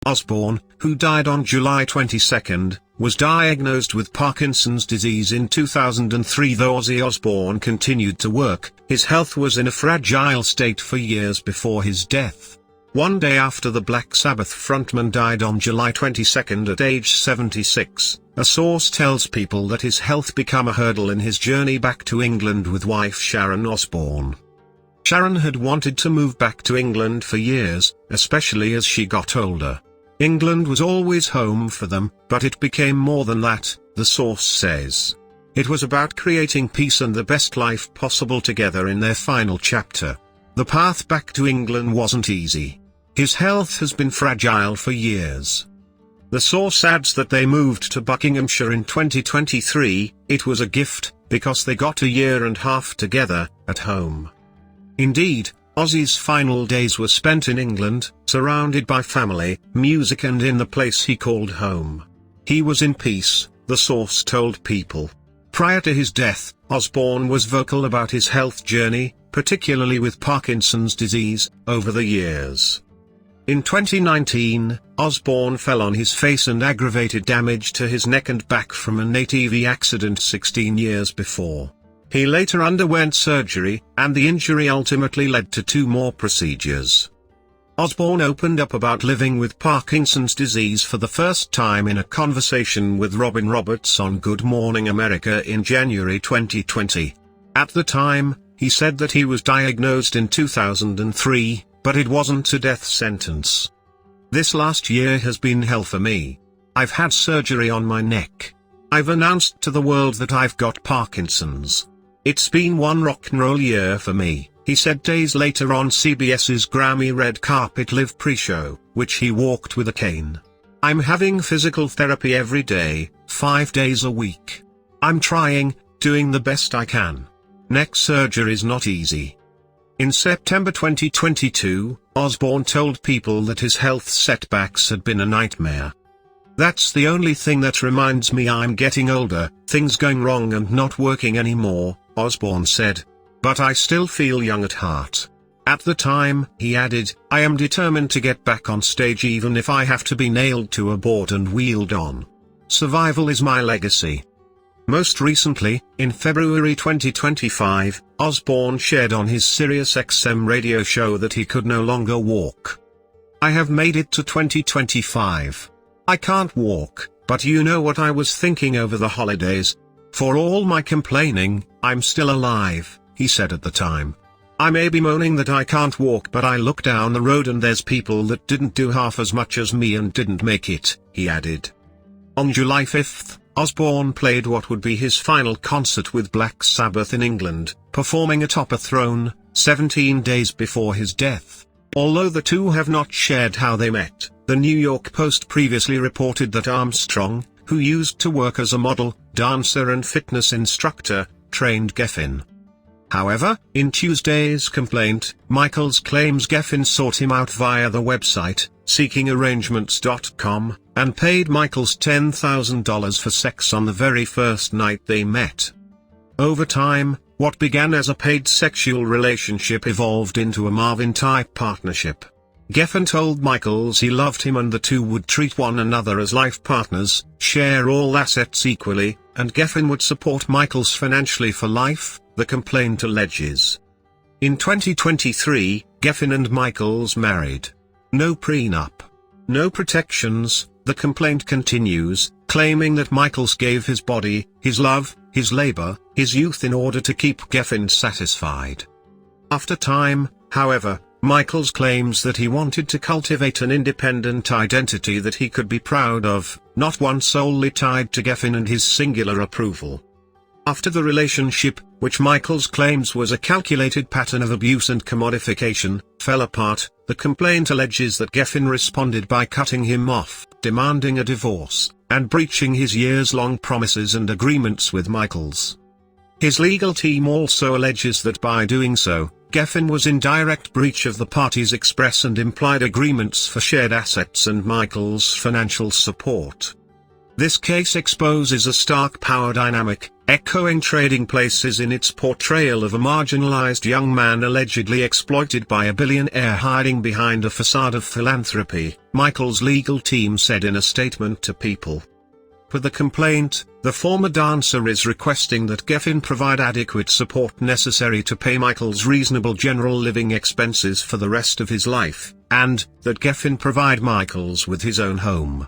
Osbourne, who died on July 22, was diagnosed with Parkinson's disease in 2003. Though Ozzy Osbourne continued to work, his health was in a fragile state for years before his death. One day after the Black Sabbath frontman died on July 22 at age 76, a source tells people that his health became a hurdle in his journey back to England with wife Sharon Osbourne. Sharon had wanted to move back to England for years, especially as she got older. England was always home for them, but it became more than that, the source says. It was about creating peace and the best life possible together in their final chapter. The path back to England wasn't easy. His health has been fragile for years. The source adds that they moved to Buckinghamshire in 2023, it was a gift, because they got a year and a half together, at home. Indeed, Ozzy's final days were spent in England, surrounded by family, music and in the place he called home. He was in peace, the source told People. Prior to his death, Osbourne was vocal about his health journey, particularly with Parkinson's disease, over the years. In 2019, Osbourne fell on his face and aggravated damage to his neck and back from an ATV accident 16 years before. He later underwent surgery, and the injury ultimately led to 2 more procedures. Osbourne opened up about living with Parkinson's disease for the first time in a conversation with Robin Roberts on Good Morning America in January 2020. At the time, he said that he was diagnosed in 2003, but it wasn't a death sentence. "This last year has been hell for me. I've had surgery on my neck. I've announced to the world that I've got Parkinson's. It's been one rock and roll year for me," he said days later on CBS's Grammy Red Carpet Live pre-show, which he walked with a cane. "I'm having physical therapy every day, 5 days a week. I'm trying, doing the best I can. Neck surgery's not easy." In September 2022, Osbourne told People that his health setbacks had been a nightmare. "That's the only thing that reminds me I'm getting older, things going wrong and not working anymore," Osbourne said. "But I still feel young at heart." At the time, he added, "I am determined to get back on stage even if I have to be nailed to a board and wheeled on. Survival is my legacy." Most recently, in February 2025, Osbourne shared on his SiriusXM radio show that he could no longer walk. "I have made it to 2025. I can't walk, but you know what I was thinking over the holidays? For all my complaining, I'm still alive," he said at the time. "I may be moaning that I can't walk, but I look down the road and there's people that didn't do half as much as me and didn't make it," he added. On July 5, Osbourne played what would be his final concert with Black Sabbath in England, performing atop a throne, 17 days before his death. Although the two have not shared how they met, the New York Post previously reported that Armstrong, who used to work as a model, dancer and fitness instructor, trained Geffen. However, in Tuesday's complaint, Michaels claims Geffen sought him out via the website, seekingarrangements.com, and paid Michaels $10,000 for sex on the very first night they met. Over time, what began as a paid sexual relationship evolved into a Marvin-type partnership. Geffen told Michaels he loved him and the two would treat one another as life partners, share all assets equally, and Geffen would support Michaels financially for life, the complaint alleges. In 2023, Geffen and Michaels married. No prenup. No protections, the complaint continues, claiming that Michaels gave his body, his love, his labor, his youth in order to keep Geffen satisfied. After time, however, Michaels claims that he wanted to cultivate an independent identity that he could be proud of, not one solely tied to Geffen and his singular approval. After the relationship, which Michaels claims was a calculated pattern of abuse and commodification, fell apart, the complaint alleges that Geffen responded by cutting him off, demanding a divorce, and breaching his years-long promises and agreements with Michaels. His legal team also alleges that by doing so, Geffen was in direct breach of the parties' express and implied agreements for shared assets and Michaels' financial support. This case exposes a stark power dynamic. echoing Trading Places in its portrayal of a marginalized young man allegedly exploited by a billionaire hiding behind a facade of philanthropy, Michael's legal team said in a statement to People. Per the complaint, the former dancer is requesting that Geffen provide adequate support necessary to pay Michael's reasonable general living expenses for the rest of his life, and that Geffen provide Michaels with his own home.